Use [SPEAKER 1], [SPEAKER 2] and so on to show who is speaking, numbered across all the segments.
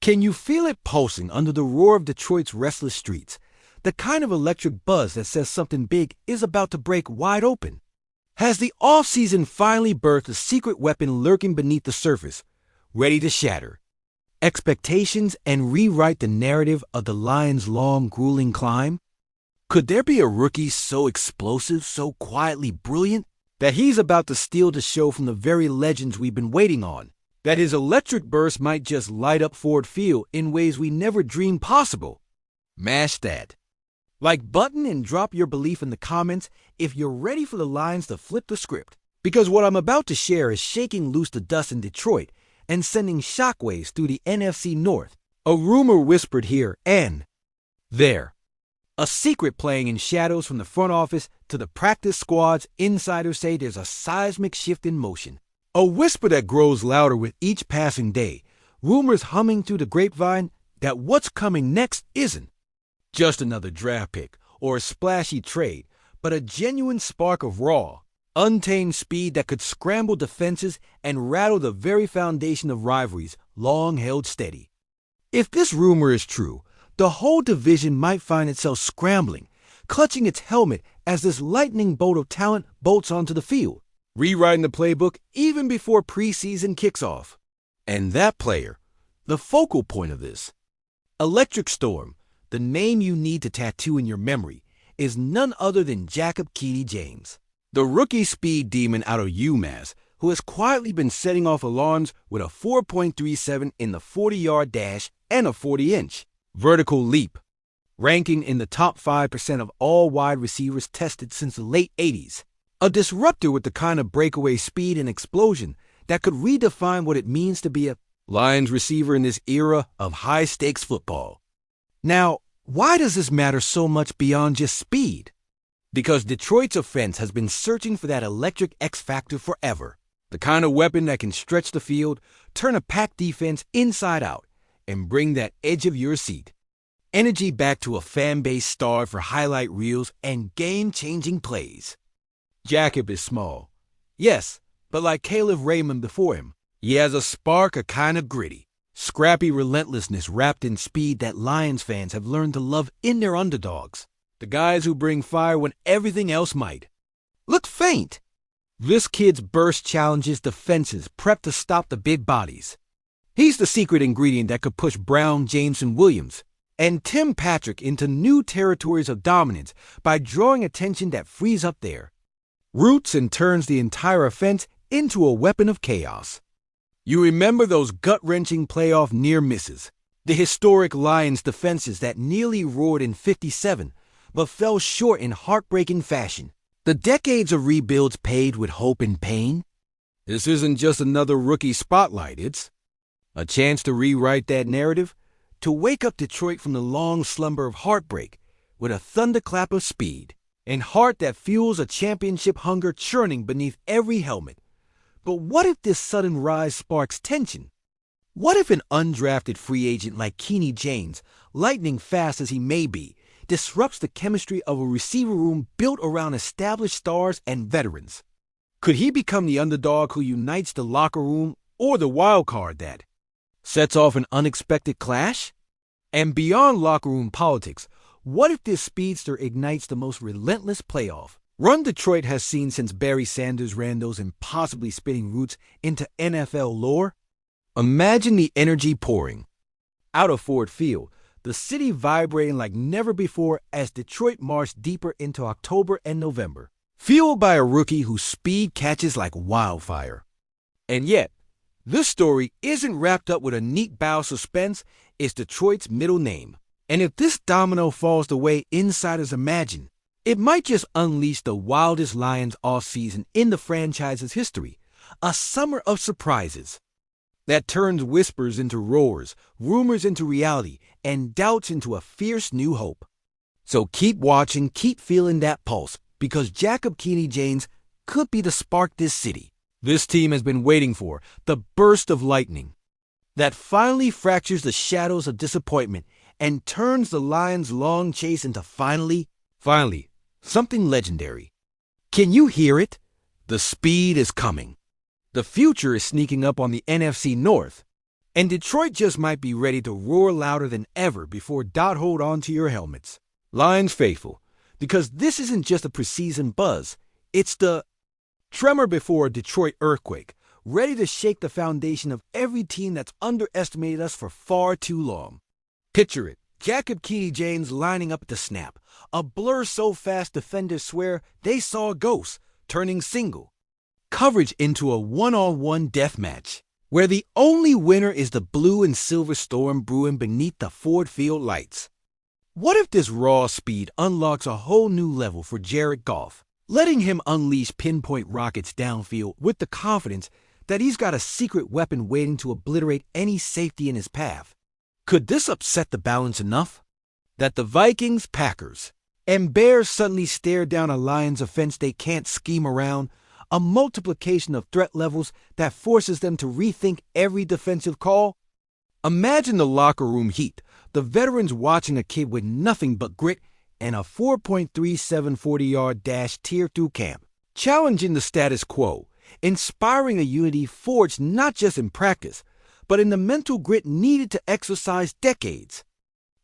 [SPEAKER 1] Can you feel it pulsing under the roar of Detroit's restless streets? The kind of electric buzz that says something big is about to break wide open. Has the offseason finally birthed a secret weapon lurking beneath the surface, ready to shatter expectations and rewrite the narrative of the Lions' long, grueling climb? Could there be a rookie so explosive, so quietly brilliant, that he's about to steal the show from the very legends we've been waiting on? That his electric burst might just light up Ford Field in ways we never dreamed possible? Mash that. Like button and drop your belief in the comments if you're ready for the Lions to flip the script. Because what I'm about to share is shaking loose the dust in Detroit and sending shockwaves through the NFC North. A rumor whispered here and there. A secret playing in shadows from the front office to the practice squads. Insiders say there's a seismic shift in motion. A whisper that grows louder with each passing day. Rumors humming through the grapevine that what's coming next isn't just another draft pick or a splashy trade, but a genuine spark of raw, untamed speed that could scramble defenses and rattle the very foundation of rivalries long held steady. If this rumor is true, the whole division might find itself scrambling, clutching its helmet as this lightning bolt of talent bolts onto the field, rewriting the playbook even before preseason kicks off. And that player, the focal point of this, Electric Storm, the name you need to tattoo in your memory, is none other than Keaty James, the rookie speed demon out of UMass, who has quietly been setting off alarms with a 4.37 in the 40-yard dash and a 40-inch vertical leap, ranking in the top 5% of all wide receivers tested since the late 80s. A disruptor with the kind of breakaway speed and explosion that could redefine what it means to be a Lions receiver in this era of high-stakes football. Now, why does this matter so much beyond just speed? Because Detroit's offense has been searching for that electric X factor forever. The kind of weapon that can stretch the field, turn a packed defense inside out, and bring that edge of your seat energy back to a fan base starved for highlight reels and game-changing plays. Jacob is small, yes, but like Caleb Raymond before him, he has a spark, a kind of gritty, scrappy relentlessness wrapped in speed that Lions fans have learned to love in their underdogs. The guys who bring fire when everything else might look faint. This kid's burst challenges defenses prepped to stop the big bodies. He's the secret ingredient that could push Brown, Jameson, Williams, and Tim Patrick into new territories of dominance by drawing attention that frees up their roots and turns the entire offense into a weapon of chaos. You remember those gut-wrenching playoff near misses, the historic Lions defenses that nearly roared in '57 but fell short in heartbreaking fashion. The decades of rebuilds paved with hope and pain. This isn't just another rookie spotlight, it's a chance to rewrite that narrative, to wake up Detroit from the long slumber of heartbreak with a thunderclap of speed and heart that fuels a championship hunger churning beneath every helmet. But what if this sudden rise sparks tension? What if an undrafted free agent like Keeney James, lightning fast as he may be, disrupts the chemistry of a receiver room built around established stars and veterans? Could he become the underdog who unites the locker room or the wild card that sets off an unexpected clash? And beyond locker room politics, what if this speedster ignites the most relentless playoff run Detroit has seen since Barry Sanders ran those impossibly spitting roots into NFL lore? Imagine the energy pouring out of Ford Field, the city vibrating like never before as Detroit marched deeper into October and November, fueled by a rookie whose speed catches like wildfire. And yet, this story isn't wrapped up with a neat bow of suspense. It's Detroit's middle name. And if this domino falls the way insiders imagine, it might just unleash the wildest Lions offseason in the franchise's history, a summer of surprises that turns whispers into roars, rumors into reality, and doubts into a fierce new hope. So keep watching, keep feeling that pulse, because Keaty James could be the spark this city, this team has been waiting for, the burst of lightning that finally fractures the shadows of disappointment and turns the Lions' long chase into finally, something legendary. Can you hear it? The speed is coming. The future is sneaking up on the NFC North. And Detroit just might be ready to roar louder than ever before dot hold onto your helmets. Lions faithful, because this isn't just a preseason buzz, it's the tremor before a Detroit earthquake, ready to shake the foundation of every team that's underestimated us for far too long. Picture it, Jacob Keaty lining up at the snap, a blur so fast defenders swear they saw a ghost, turning single. Coverage into a one-on-one death match, where the only winner is the blue and silver storm brewing beneath the Ford Field lights. What if this raw speed unlocks a whole new level for Jared Goff, letting him unleash pinpoint rockets downfield with the confidence that he's got a secret weapon waiting to obliterate any safety in his path? Could this upset the balance enough that the Vikings, Packers, and Bears suddenly stare down a Lions offense they can't scheme around, a multiplication of threat levels that forces them to rethink every defensive call? Imagine the locker room heat, the veterans watching a kid with nothing but grit and a 4.37 40-yard dash tear through camp, challenging the status quo, inspiring a unity forged not just in practice, but in the mental grit needed to exercise decades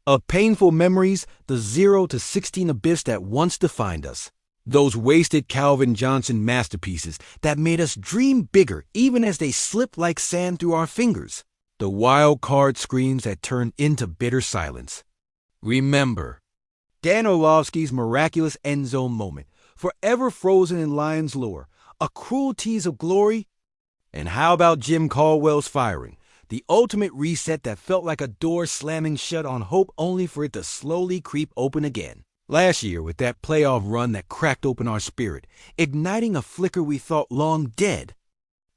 [SPEAKER 1] of painful memories, the 0 to 16 abyss that once defined us. Those wasted Calvin Johnson masterpieces that made us dream bigger even as they slipped like sand through our fingers. The wild card screams that turned into bitter silence. Remember, Dan Orlovsky's miraculous end zone moment, forever frozen in Lions lore, a cruel tease of glory? And how about Jim Caldwell's firing, the ultimate reset that felt like a door slamming shut on hope only for it to slowly creep open again? Last year, with that playoff run that cracked open our spirit, igniting a flicker we thought long dead.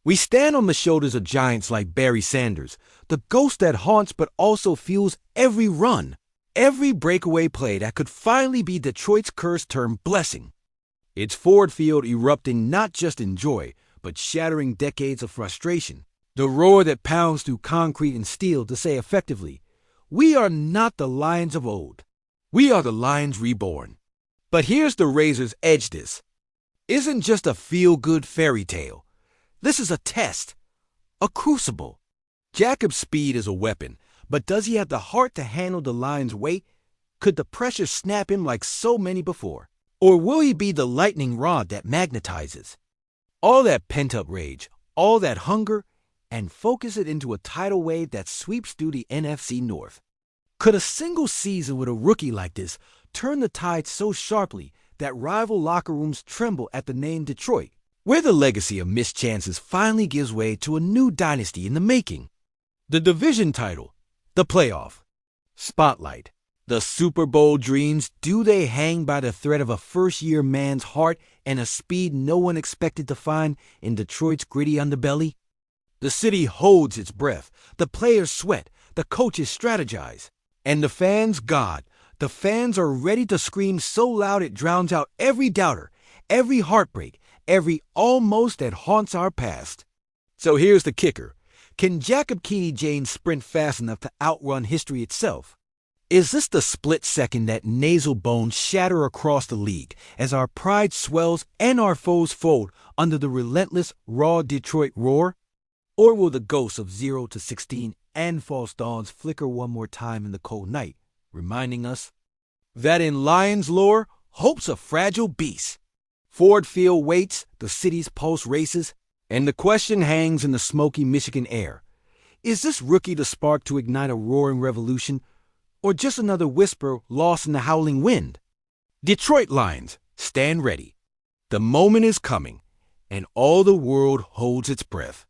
[SPEAKER 1] We stand on the shoulders of giants like Barry Sanders, the ghost that haunts but also fuels every run, every breakaway play that could finally be Detroit's curse turned blessing. It's Ford Field erupting not just in joy, but shattering decades of frustration. The roar that pounds through concrete and steel to say effectively, we are not the Lions of old. We are the Lions reborn. But here's the razor's edge. This isn't just a feel-good fairy tale. This is a test, a crucible. Jacob's speed is a weapon, but does he have the heart to handle the Lions' weight? Could the pressure snap him like so many before? Or will he be the lightning rod that magnetizes all that pent-up rage, all that hunger, and focus it into a tidal wave that sweeps through the NFC North? Could a single season with a rookie like this turn the tide so sharply that rival locker rooms tremble at the name Detroit, where the legacy of missed chances finally gives way to a new dynasty in the making? The division title, the playoff spotlight, the Super Bowl dreams, do they hang by the thread of a first-year man's heart and a speed no one expected to find in Detroit's gritty underbelly? The city holds its breath, the players sweat, the coaches strategize, and the fans, God, the fans are ready to scream so loud it drowns out every doubter, every heartbreak, every almost that haunts our past. So here's the kicker. Can Jacob Keaty sprint fast enough to outrun history itself? Is this the split second that nasal bones shatter across the league as our pride swells and our foes fold under the relentless, raw Detroit roar? Or will the ghosts of 0 to 16 and false dawns flicker one more time in the cold night, reminding us that in Lions lore, hope's a fragile beast? Ford Field waits, the city's pulse races, and the question hangs in the smoky Michigan air. Is this rookie the spark to ignite a roaring revolution, or just another whisper lost in the howling wind? Detroit Lions, stand ready. The moment is coming, and all the world holds its breath.